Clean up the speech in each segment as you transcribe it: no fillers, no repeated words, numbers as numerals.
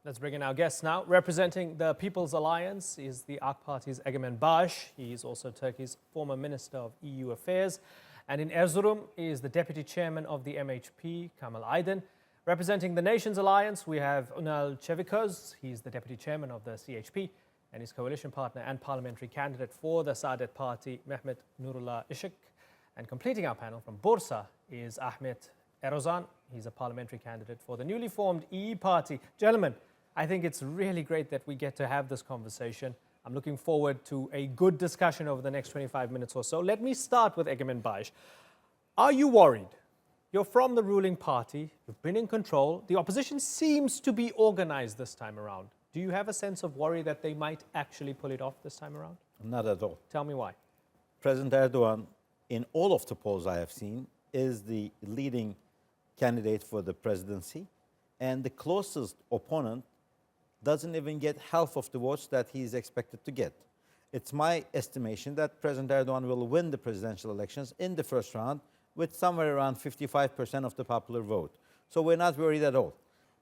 Let's bring in our guest now. Representing the People's Alliance is the AK Party's Egemen Baş. He is also Turkey's former Minister of EU Affairs. And in Erzurum is the Deputy Chairman of the MHP, Kemal Aydın. Representing the Nations Alliance, we have Ünal Çeviköz. He's the Deputy Chairman of the CHP and his coalition partner and parliamentary candidate for the Saadet Party, Mehmet Nurullah Işık. And completing our panel from Bursa is Ahmet Erdogan. He's a parliamentary candidate for the newly formed EE Party. Gentlemen, I think it's really great that we get to have this conversation. I'm looking forward to a good discussion over the next 25 minutes or so. Let me start with Egemen Baş. Are you worried? You're from the ruling party, you've been in control. The opposition seems to be organized this time around. Do you have a sense of worry that they might actually pull it off this time around? Not at all. Tell me why. President Erdogan, in all of the polls I have seen, is the leading candidate for the presidency, and the closest opponent doesn't even get half of the votes that he is expected to get. It's my estimation that President Erdogan will win the presidential elections in the first round with somewhere around 55% of the popular vote. So we're not worried at all.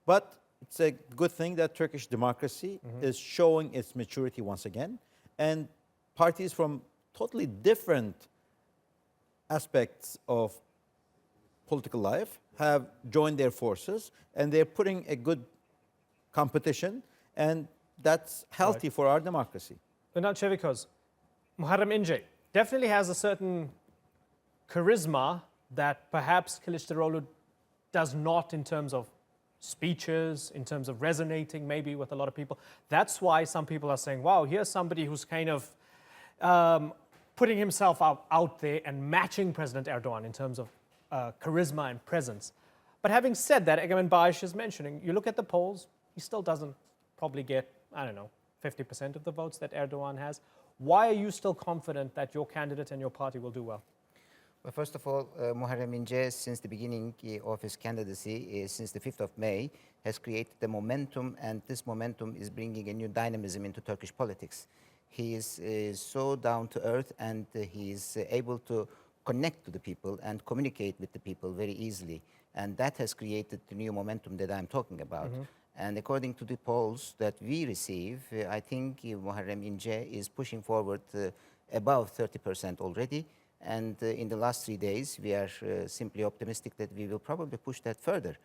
But it's a good thing that Turkish democracy is showing its maturity once again, and parties from totally different aspects of political life have joined their forces, and they're putting a good competition, and that's healthy for our democracy. Ünal Çeviköz, Muharrem Ince definitely has a certain charisma that perhaps Kılıçdaroğlu does not in terms of speeches, in terms of resonating maybe with a lot of people. That's why some people are saying, wow, here's somebody who's kind of putting himself out there and matching President Erdogan in terms of charisma and presence. But having said that, Egemen Baş is mentioning, you look at the polls, he still doesn't probably get, I don't know, 50% of the votes that Erdogan has. Why are you still confident that your candidate and your party will do well? Well, first of all, Muharrem Ince, since the beginning of his candidacy, since the 5th of May, has created the momentum, and this momentum is bringing a new dynamism into Turkish politics. He is so down to earth, and he is able to connect to the people and communicate with the people very easily. And that has created the new momentum that I'm talking about. And according to the polls that we receive, I think Muharrem Ince is pushing forward above 30% already. And in the last 3 days, we are simply optimistic that we will probably push that further.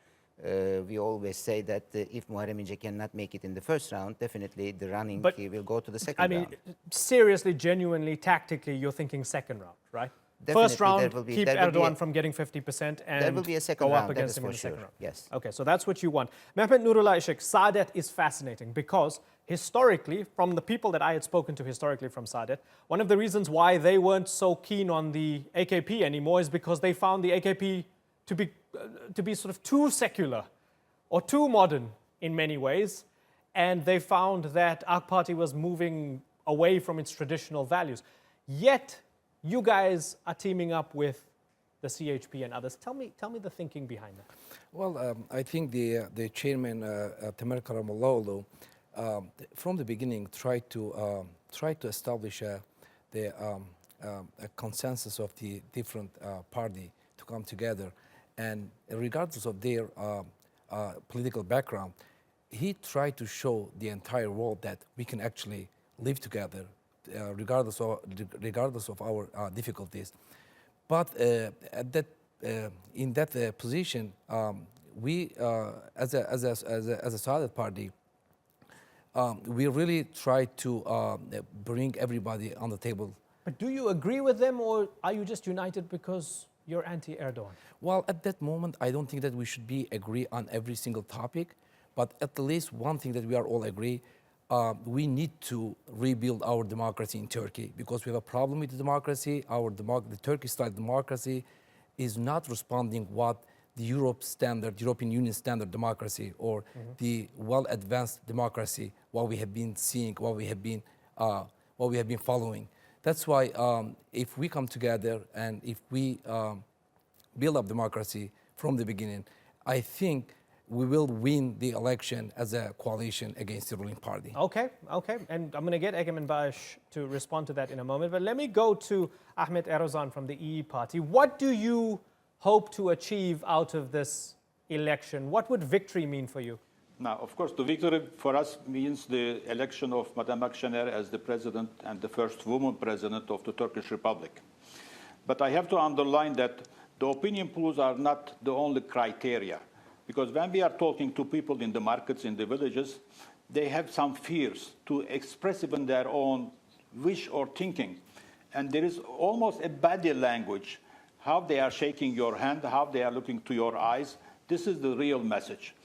We always say that if Muharrem Ince cannot make it in the first round, definitely the running will go to the second round. Seriously, genuinely, tactically, you're thinking second round, right? Definitely, first round, keep Erdogan from getting 50% and there will be a second go round, up against him in the sure. second round. Yes. Okay, so that's what you want. Mehmet Nurullah Işık, Saadet is fascinating because historically, from the people that I had spoken to historically from Saadet, one of the reasons why they weren't so keen on the AKP anymore is because they found the AKP to be sort of too secular or too modern in many ways, and they found that AK Party was moving away from its traditional values. Yet, you guys are teaming up with the CHP and others. Tell me the thinking behind that. Well, I think the chairman, Temel Karamollaoglu, from the beginning tried to establish a consensus of the different party to come together, and regardless of their political background, he tried to show the entire world that we can actually live together, regardless of our difficulties. But in that position, we as a Saadet party, we really try to bring everybody on the table. But do you agree with them, or are you just united because you're anti-Erdogan? Well, at that moment, I don't think that we should agree on every single topic, but at least one thing that we are all agree, we need to rebuild our democracy in Turkey because we have a problem with the democracy. The Turkish-style democracy is not responding what the European Union standard democracy or the well-advanced democracy, what we have been seeing, what we have been following. That's why if we come together and if we build up democracy from the beginning, I think we will win the election as a coalition against the ruling party. Okay. And I'm going to get Egemen Baş to respond to that in a moment. But let me go to Ahmet Erdogan from the EE Party. What do you hope to achieve out of this election? What would victory mean for you? Now, of course, the victory for us means the election of Madame Aksener as the president and the first woman president of the Turkish Republic. But I have to underline that the opinion polls are not the only criteria, because when we are talking to people in the markets, in the villages, they have some fears to express even their own wish or thinking. And there is almost a body language, how they are shaking your hand, how they are looking to your eyes. This is the real message.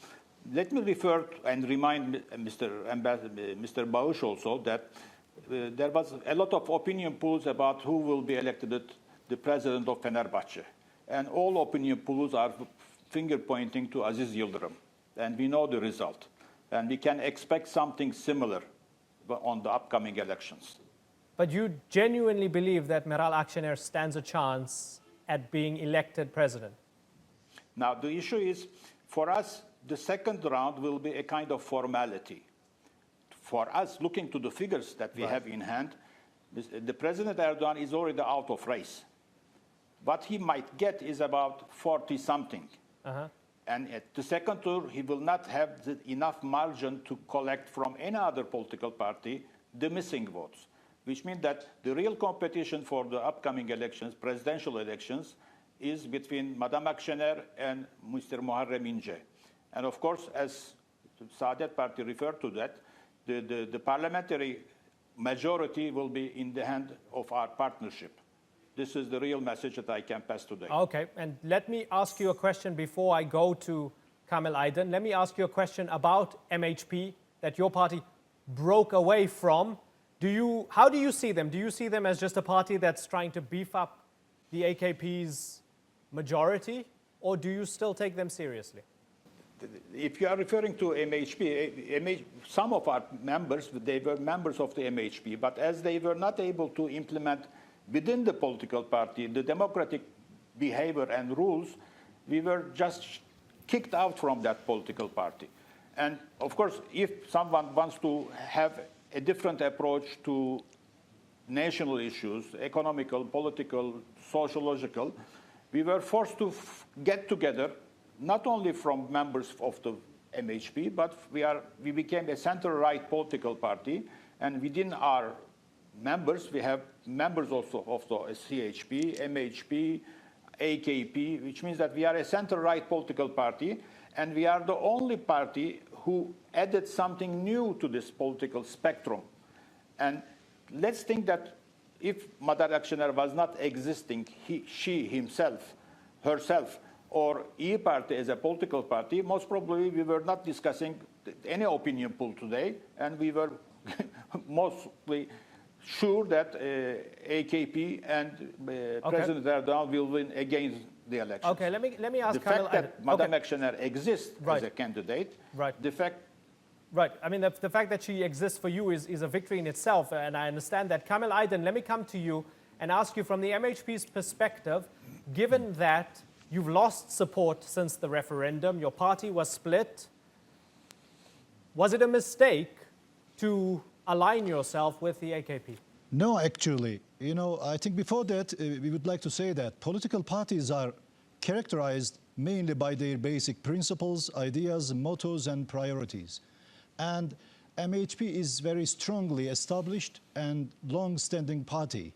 Let me refer and remind Mr. Bağış also that there was a lot of opinion polls about who will be elected the president of Fenerbahçe. And all opinion polls are finger pointing to Aziz Yıldırım. And we know the result. And we can expect something similar on the upcoming elections. But you genuinely believe that Meral Aksener stands a chance at being elected president? Now, the issue is, for us, the second round will be a kind of formality. For us, looking to the figures that we have in hand, the President Erdogan is already out of race. What he might get is about 40-something. And at the second tour, he will not have enough margin to collect from any other political party the missing votes, which means that the real competition for the upcoming elections, presidential elections, is between Madame Aksener and Mr. Muharrem Ince. And of course, as the Saadet Party referred to that, the parliamentary majority will be in the hand of our partnership. This is the real message that I can pass today. Okay, and let me ask you a question before I go to Kamel Aydın. Let me ask you a question about MHP that your party broke away from. How do you see them? Do you see them as just a party that's trying to beef up the AKP's majority, or do you still take them seriously? If you are referring to MHP, some of our members, they were members of the MHP, but as they were not able to implement within the political party the democratic behavior and rules, we were just kicked out from that political party. And of course, if someone wants to have a different approach to national issues, economical, political, sociological, we were forced to get together, not only from members of the MHP, but we became a center-right political party, and within our members, we have members also of the CHP, MHP, AKP, which means that we are a center-right political party, and we are the only party who added something new to this political spectrum. And let's think that if Madame Aksener was not existing, she herself, or İYİ Party as a political party, most probably we were not discussing any opinion poll today, and we were mostly sure that AKP and President Erdogan will win against the election. Okay, let me ask the fact that Madame Aksener exists as a candidate, the fact. Right. I mean, the fact that she exists for you is a victory in itself, and I understand that. Kamel Aydın, let me come to you and ask you from the MHP's perspective, given that you've lost support since the referendum, your party was split, was it a mistake to align yourself with the AKP? No, actually. I think before that, we would like to say that political parties are characterized mainly by their basic principles, ideas, mottos, and priorities. And MHP is very strongly established and long-standing party.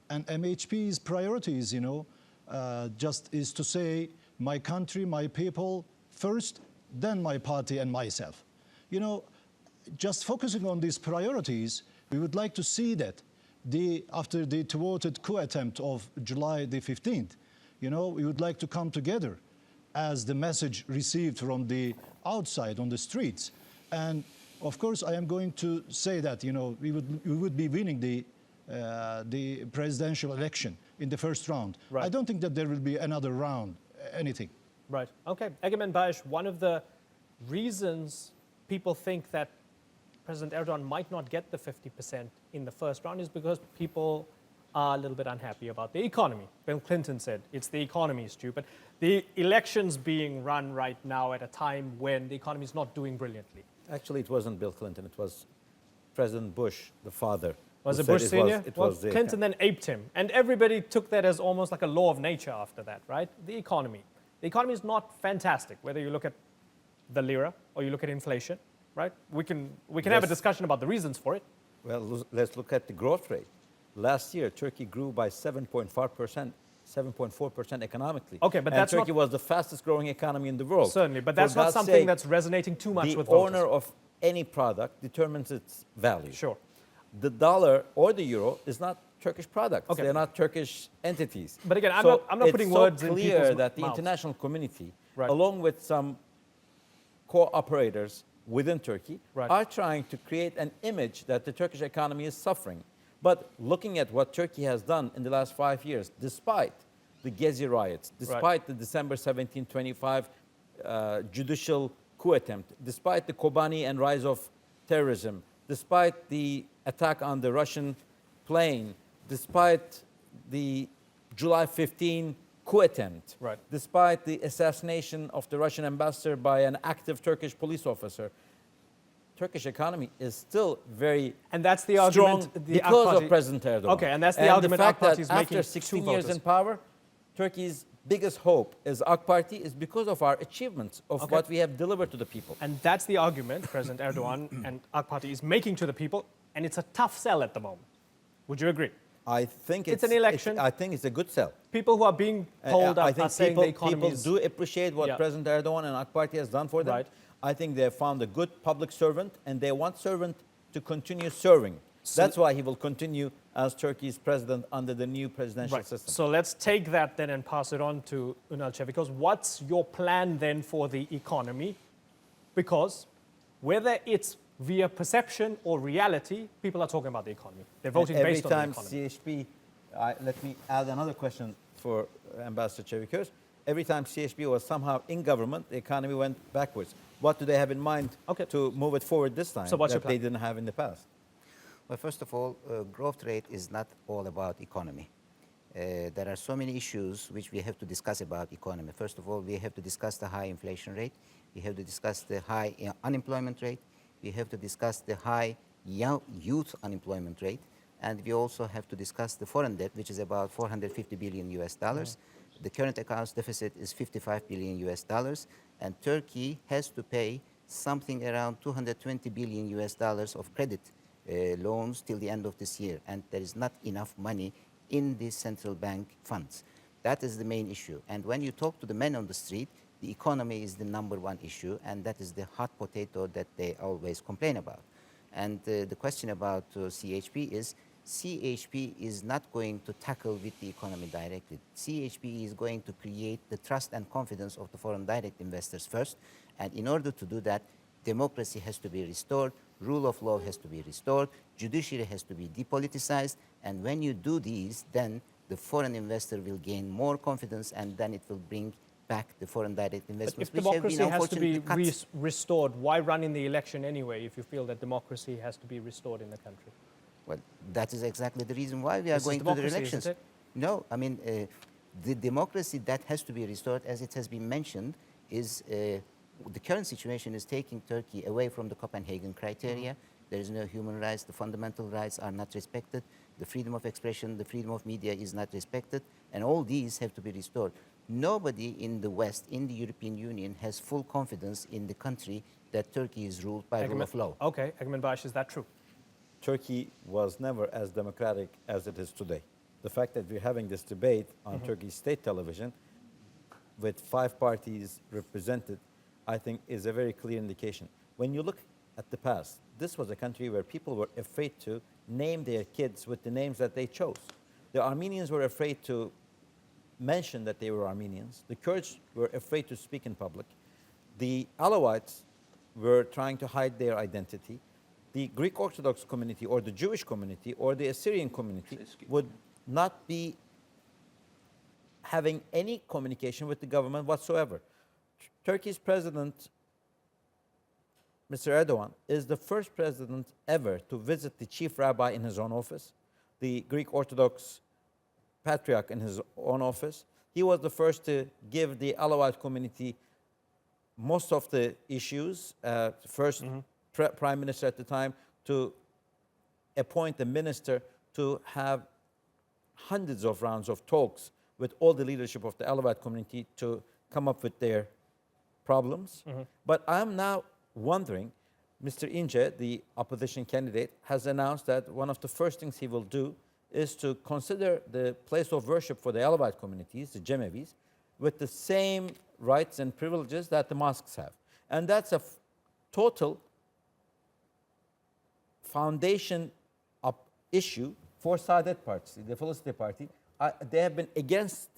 And MHP's priorities, just is to say, my country, my people first, then my party and myself. Just focusing on these priorities, we would like to see that after the thwarted coup attempt of July the 15th, we would like to come together as the message received from the outside on the streets. And of course, I am going to say that we would be winning the presidential election in the first round. Right. I don't think that there will be another round, anything. Right. Okay. Egemen Bağış, one of the reasons people think that President Erdogan might not get the 50% in the first round is because people are a little bit unhappy about the economy. Bill Clinton said it's the economy, stupid. The election's being run right now at a time when the economy is not doing brilliantly. Actually, it wasn't Bill Clinton. It was President Bush, the father. Was it Bush Sr.? Well, Clinton then aped him. And everybody took that as almost like a law of nature after that, right? The economy. The economy is not fantastic, whether you look at the lira or you look at inflation, right? We can have a discussion about the reasons for it. Well, let's look at the growth rate. Last year, Turkey grew by 7.5%, 7.4% economically. Okay, but and that's Turkey not, was the fastest growing economy in the world. certainly, but For that's not God's something sake, that's resonating too much the with voters. owner of any product determines its value. Sure. The dollar or the euro is not Turkish products. Okay. They're not Turkish entities. But again, I'm So not putting it's words so in clear people's that the mouths. international community, Right. along with some cooperators within Turkey, Right. are trying to create an image that the Turkish economy is suffering. But looking at what Turkey has done in the last 5 years, despite the Gezi riots, despite the December 1725 judicial coup attempt, despite the Kobani and rise of terrorism, despite the attack on the Russian plane, despite the July 15 coup attempt, Right. despite the assassination of the Russian ambassador by an active Turkish police officer, Turkish economy is still very And that's the strong argument the because AK Party- of President Erdogan. Okay, and that's the argument the fact AK Party is that making after to 16 years voters. in power, Turkey's biggest hope as AK Party is because of our achievements of Okay. what we have delivered to the people. And that's the argument President Erdogan and AK Party is making to the people, and it's a tough sell at the moment. Would you agree? I think It's an election. I think it's a good sell. People who are being polled I are think saying the economy people is... do appreciate what Yeah. President Erdogan and AK Party has done for them. Right. I think they have found a good public servant, and they want servant to continue serving. That's why he will continue as Turkey's president under the new presidential Right. system. So let's take that then and pass it on to Ünal Çevikos. What's your plan then for the economy? Because whether it's via perception or reality, people are talking about the economy. They're voting And based on the every economy. time CHP, let me add another question for Ambassador Çevikos. Every time CHP was somehow in government, the economy went backwards. What do they have in mind to move it forward this time So what's your that they plan? didn't have in the past? Well, first of all, growth rate is not all about economy. There are so many issues which we have to discuss about economy. First of all, we have to discuss the high inflation rate. We have to discuss the high unemployment rate. We have to discuss the high youth unemployment rate. And we also have to discuss the foreign debt, which is about 450 billion US dollars. The current accounts deficit is 55 billion US dollars. And Turkey has to pay something around 220 billion US dollars of credit loans till the end of this year, and there is not enough money in the central bank funds. That is the main issue. And when you talk to the men on the street, the economy is the number one issue, and that is the hot potato that they always complain about. And the question about CHP is, CHP is not going to tackle with the economy directly. CHP is going to create the trust and confidence of the foreign direct investors first, and in order to do that, democracy has to be restored, rule of law has to be restored, judiciary has to be depoliticized, and when you do these, then the foreign investor will gain more confidence, and then it will bring back the foreign direct But investments, if which have democracy been has to be unfortunately cut. restored, why run in the election anyway if you feel that democracy has to be restored in the country? Well, that is exactly the reason why we are This is going to the democracy, elections. isn't it? No, I mean, the democracy that has to be restored, as it has been mentioned, is the current situation is taking Turkey away from the Copenhagen criteria. There is no human rights, the fundamental rights are not respected, the freedom of expression, the freedom of media is not respected, and all these have to be restored. Nobody in the West, in the European Union, has full confidence in the country that Turkey is ruled by rule of law. Okay, Egemen Baş, is that true? Turkey was never as democratic as it is today. The fact that we're having this debate on Turkey's state television with 5 parties represented, I think, is a very clear indication. When you look at the past, this was a country where people were afraid to name their kids with the names that they chose. The Armenians were afraid to mention that they were Armenians. The Kurds were afraid to speak in public. The Alawites were trying to hide their identity. The Greek Orthodox community or the Jewish community or the Assyrian community would not be having any communication with the government whatsoever. Turkey's president, Mr. Erdogan, is the first president ever to visit the chief rabbi in his own office, the Greek Orthodox patriarch in his own office. He was the first to give the Alawite community most of the issues, first prime minister at the time, to appoint a minister to have hundreds of rounds of talks with all the leadership of the Alawite community to come up with their problems. But I'm now wondering, Mr. Ince, the opposition candidate, has announced that one of the first things he will do is to consider the place of worship for the Alawite communities, the Cemevis, with the same rights and privileges that the mosques have. And that's a total foundation issue for Saadet Party, the Felicity Party. They have been against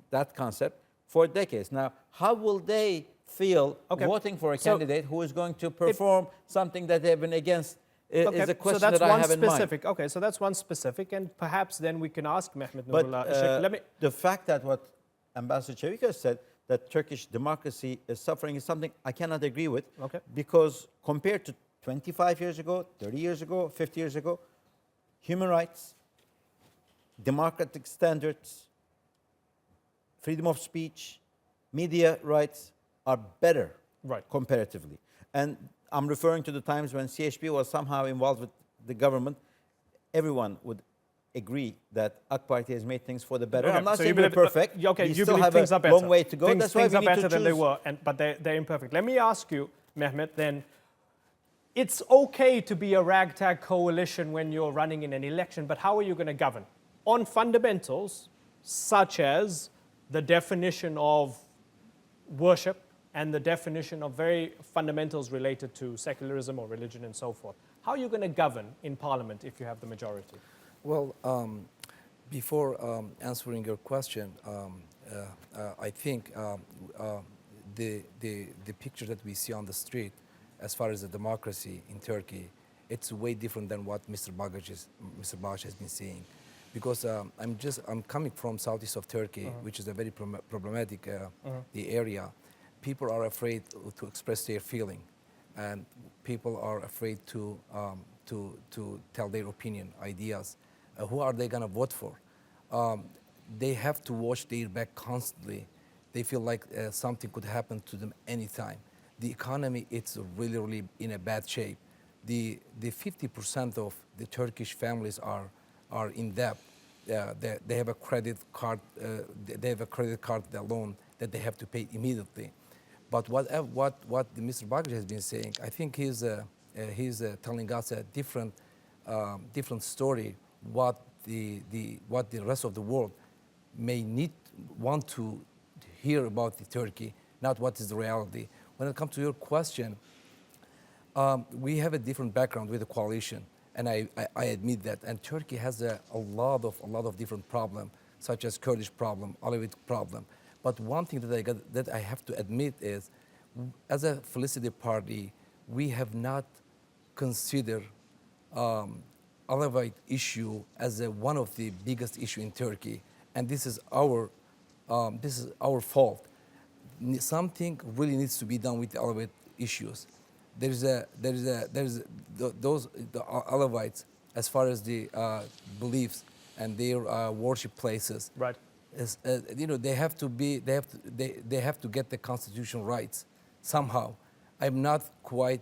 that concept for decades. Now, how will they feel voting for a candidate who is going to perform something that they've been against? Is a question so that's that I one have specific. in mind. Okay, so that's one specific, and perhaps then we can ask Mehmet But Nurullah Ishak. the fact that what Ambassador Çevik has said, that Turkish democracy is suffering, is something I cannot agree with. Okay. Because compared to 25 years ago, 30 years ago, 50 years ago, human rights, democratic standards, freedom of speech, media rights are better comparatively. And I'm referring to the times when CHP was somehow involved with the government. Everyone would agree that AK Party has made things for the better. I'm not so saying you we're believe, perfect. okay, we you still believe have things a are better. long way to go. Things, That's why things we are need to better than they choose. were, but they're imperfect. Let me ask you, Mehmet, then, it's okay to be a ragtag coalition when you're running in an election, but how are you going to govern? On fundamentals, such as the definition of worship and the definition of very fundamentals related to secularism or religion and so forth. How are you going to govern in parliament if you have the majority? Well, before answering your question, I think the picture that we see on the street as far as the democracy in Turkey, it's way different than what Mr. Bağış has been saying. Because I'm coming from southeast of Turkey, which is a very problematic the area. People are afraid to express their feeling, and people are afraid to tell their opinion, ideas. Who are they going to vote for? They have to watch their back constantly. They feel like something could happen to them anytime. The economy, it's really, really in a bad shape. The 50% of the Turkish families are in debt. They have a credit card. They have a credit card loan that they have to pay immediately. But what Mr. Bağış has been saying, I think he's telling us a different story. What the rest of the world may want to hear about the Turkey, not what is the reality. When it comes to your question, we have a different background with the coalition, and I admit that. And Turkey has a lot of different problems, such as Kurdish problem, Alawite problem. But one thing that I have to admit is, as a Felicity Party, we have not considered Alawite issue as one of the biggest issue in Turkey, and this is our fault. Something really needs to be done with the Alawite issues. There's those Alawites, as far as the beliefs and their worship places. Right. They have to get the constitutional rights somehow. I'm not quite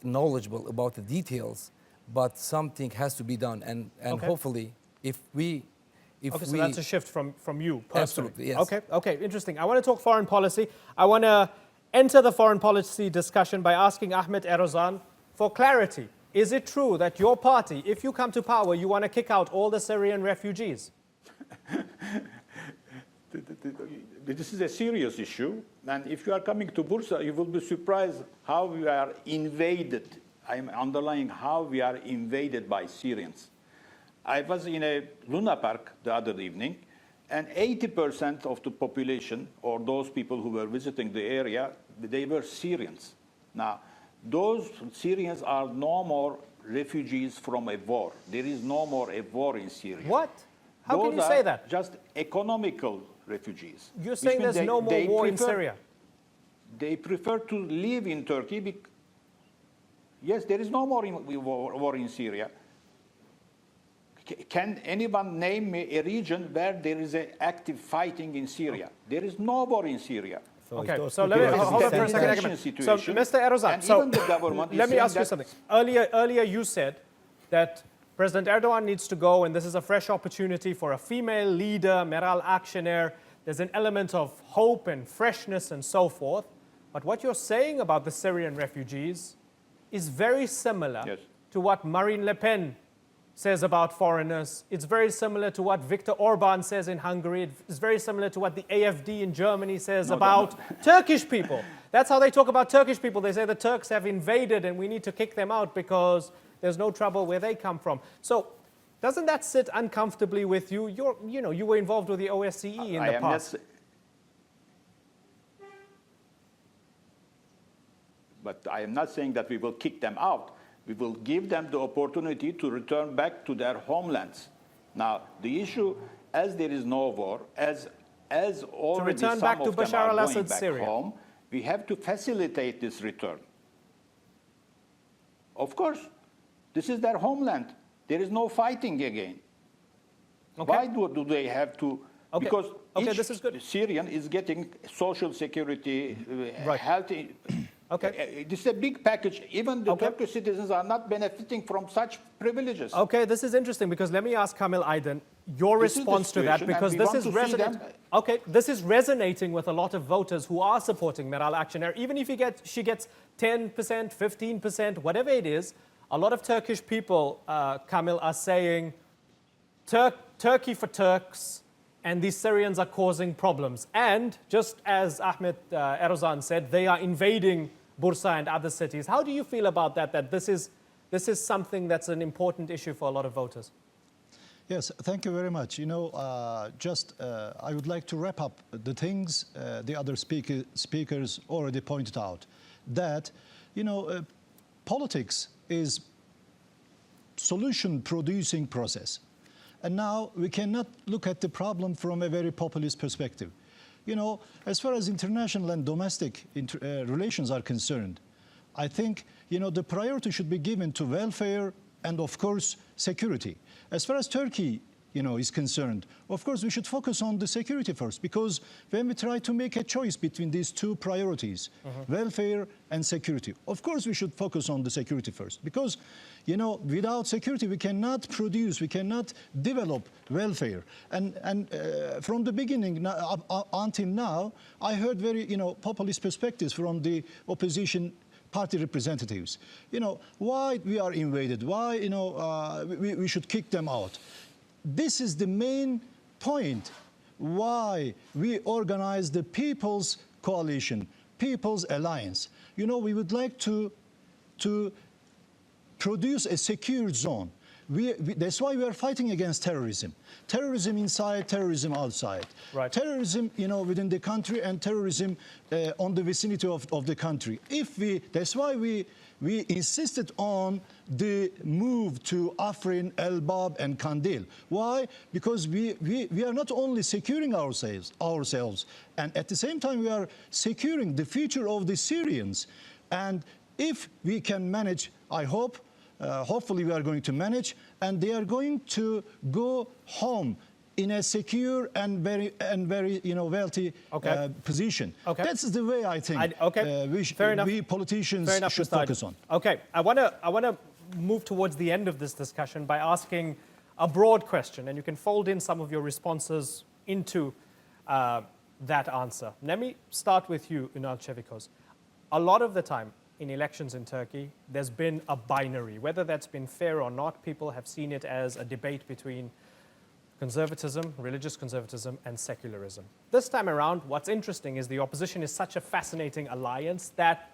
knowledgeable about the details, but something has to be done, and hopefully, so that's a shift from you personally. Absolutely, yes. Okay, interesting. I want to talk foreign policy. I want to enter the foreign policy discussion by asking Ahmet Erdogan for clarity. Is it true that your party, if you come to power, you want to kick out all the Syrian refugees? This is a serious issue, and if you are coming to Bursa, you will be surprised how we are invaded. I'm underlying how we are invaded by Syrians. I was in a Luna Park the other evening, and 80% of the population, or those people who were visiting the area, they were Syrians. Now, those Syrians are no more refugees from a war. There is no more a war in Syria. What? How Those can you are say that? Just economical refugees. You're saying there's no more war in Syria? They prefer to live in Turkey. Yes, there is no more war in Syria. Can anyone name me a region where there is active fighting in Syria? There is no war in Syria. So let me hold on for a second. So, Mr. Erdogan, so let me ask you something. Earlier you said that President Erdogan needs to go, and this is a fresh opportunity for a female leader, Meral Aksener. There's an element of hope and freshness and so forth. But what you're saying about the Syrian refugees is very similar Yes. to what Marine Le Pen says about foreigners. It's very similar to what Viktor Orban says in Hungary. It's very similar to what the AfD in Germany says about Turkish people. That's how they talk about Turkish people. They say the Turks have invaded and we need to kick them out because there's no trouble where they come from. So doesn't that sit uncomfortably with you? You were involved with the OSCE in the past. But I am not saying that we will kick them out. We will give them the opportunity to return back to their homelands. Now, the issue, as there is no war, as already return some back to of them Bashar are going al-Assad's back Syria. home, we have to facilitate this return. Of course, this is their homeland. There is no fighting again. Okay. Why do they have to? Okay. Because Okay, each this is good. Syrian is getting social security, Right. health. Okay. This is a big package. Even the Okay. Turkish citizens are not benefiting from such privileges. Okay, this is interesting because let me ask Kamil Aydin your This is the response to that, situation, because and we this want is to see resonating. them. Okay, this is resonating with a lot of voters who are supporting Meral Aksener. Even if she gets 10%, 15%, whatever it is, a lot of Turkish people, Kamil, are saying Turkey for Turks, and these Syrians are causing problems. And just as Ahmet Erozan said, they are invading Bursa and other cities. How do you feel about that? That this is something that's an important issue for a lot of voters. Yes, thank you very much. I would like to wrap up the things the other speakers already pointed out. That, politics is solution-producing process. And now we cannot look at the problem from a very populist perspective. As far as international and domestic relations are concerned, I think, the priority should be given to welfare and, of course, security. As far as Turkey, is concerned, of course, we should focus on the security first, because when we try to make a choice between these two priorities, welfare and security, of course, we should focus on the security first, because, without security, we cannot produce, we cannot develop welfare. And from the beginning until now, I heard very, populist perspectives from the opposition party representatives. Why we are invaded, why, we should kick them out. This is the main point why we organize the People's Coalition, People's Alliance. We would like to produce a secure zone. That's why we are fighting against terrorism. Terrorism inside, terrorism outside. Right. Terrorism, within the country, and terrorism on the vicinity of the country. That's why we insisted on the move to Afrin, Elbab, and Kandil. Why? Because we are not only securing ourselves, and at the same time we are securing the future of the Syrians. And if we can manage, I hope, hopefully we are going to manage, and they are going to go home in a secure and very wealthy position. Okay. That's the way I think we politicians should focus on. Okay, I want to move towards the end of this discussion by asking a broad question, and you can fold in some of your responses into that answer. Let me start with you, Ünal Çevikos. A lot of the time in elections in Turkey, there's been a binary. Whether that's been fair or not, people have seen it as a debate between conservatism, religious conservatism, and secularism. This time around, what's interesting is the opposition is such a fascinating alliance that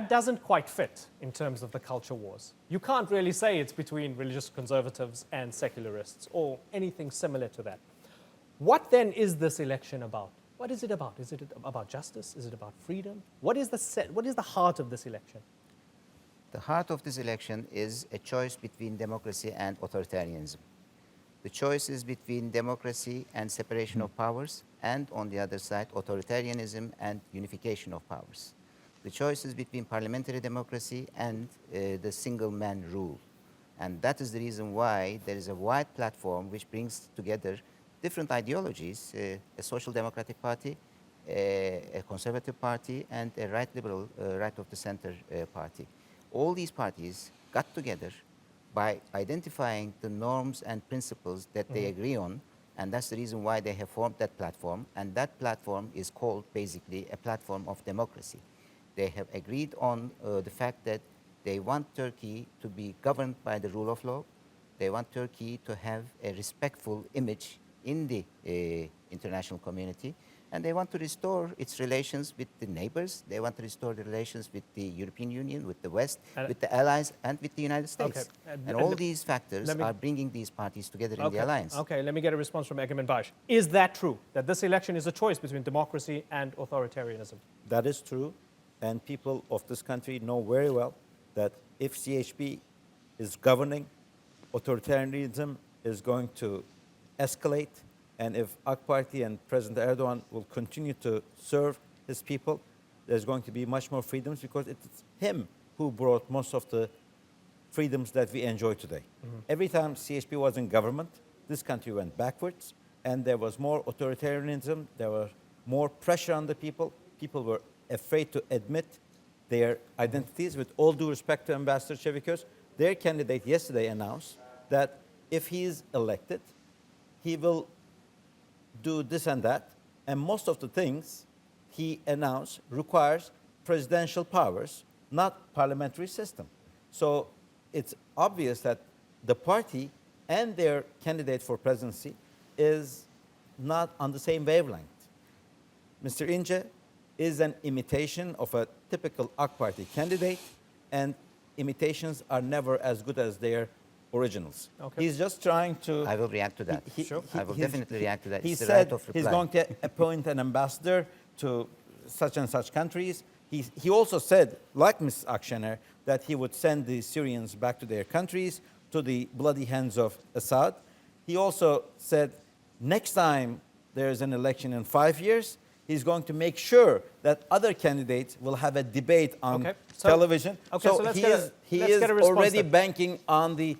doesn't quite fit in terms of the culture wars. You can't really say it's between religious conservatives and secularists or anything similar to that. What then is this election about? What is it about? Is it about justice? Is it about freedom? What is the heart of this election? The heart of this election is a choice between democracy and authoritarianism. The choice is between democracy and separation of powers, and on the other side, authoritarianism and unification of powers. The choice is between parliamentary democracy and the single-man rule. And that is the reason why there is a wide platform which brings together different ideologies, a social democratic party, a conservative party, and a right liberal, right of the center party. All these parties got together by identifying the norms and principles that they agree on, and that's the reason why they have formed that platform, and that platform is called basically a platform of democracy. They have agreed on the fact that they want Turkey to be governed by the rule of law. They want Turkey to have a respectful image in the international community, and they want to restore its relations with the neighbors. They want to restore the relations with the European Union, with the West, with the allies, and with the United States. Okay. And all these factors are bringing these parties together in the alliance. Okay, let me get a response from Egemen Bash. Is that true, that this election is a choice between democracy and authoritarianism? That is true, and people of this country know very well that if CHP is governing, authoritarianism is going to escalate, and if AK Party and President Erdogan will continue to serve his people, there's going to be much more freedoms, because it's him who brought most of the freedoms that we enjoy today. Every time CHP was in government, this country went backwards, and there was more authoritarianism, there was more pressure on the people. People were afraid to admit their identities. With all due respect to Ambassador Çeviköz, their candidate yesterday announced that if he is elected, he will do this and that, and most of the things he announced requires presidential powers, not parliamentary system. So it's obvious that the party and their candidate for presidency is not on the same wavelength. Mr. Ince is an imitation of a typical AK Party candidate, and imitations are never as good as their originals. Okay. He's just trying to... I will react to that. I will definitely react to that. He It's the said right of reply. he's going to appoint an ambassador to such and such countries. He also said, like Ms. Aksener, that he would send the Syrians back to their countries, to the bloody hands of Assad. He also said, next time there is an election in 5 years, he's going to make sure that other candidates will have a debate on television. So let's get a response already then. banking on the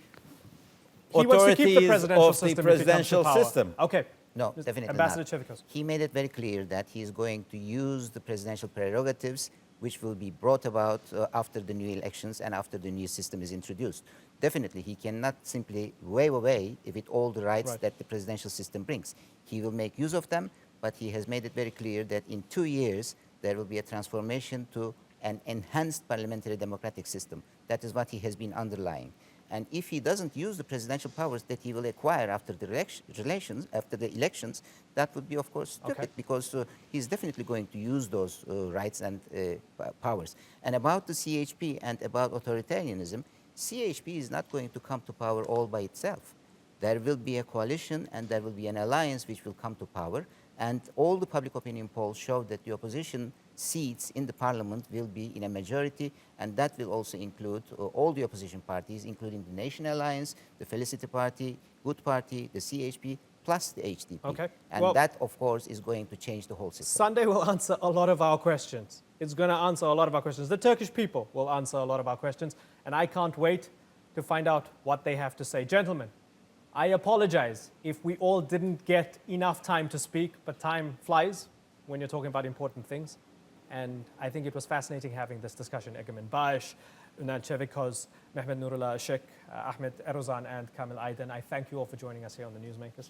He wants to keep the authorities presidential of the presidential system if he comes to power. system. Okay. No, definitely Ambassador not. Çeviköz. He made it very clear that he is going to use the presidential prerogatives which will be brought about after the new elections and after the new system is introduced. Definitely, he cannot simply wave away with all the rights that the presidential system brings. He will make use of them, but he has made it very clear that in 2 years, there will be a transformation to an enhanced parliamentary democratic system. That is what he has been underlying. And if he doesn't use the presidential powers that he will acquire after the elections, that would be, of course, stupid, because he's definitely going to use those rights and powers. And about the CHP and about authoritarianism, CHP is not going to come to power all by itself. There will be a coalition and there will be an alliance which will come to power. And all the public opinion polls show that the opposition seats in the parliament will be in a majority, and that will also include all the opposition parties, including the Nation Alliance, the Felicity Party, Good Party, the CHP, plus the HDP. Okay. And well, that, of course, is going to change the whole system. Sunday will answer a lot of our questions. It's going to answer a lot of our questions. The Turkish people will answer a lot of our questions, and I can't wait to find out what they have to say. Gentlemen, I apologize if we all didn't get enough time to speak, but time flies when you're talking about important things. And I think it was fascinating having this discussion. Egemen Bash, Ünal Çeviköz, Mehmet Nurullah Sheikh, Ahmed Erozan, and Kamil Aydin. I thank you all for joining us here on the Newsmakers.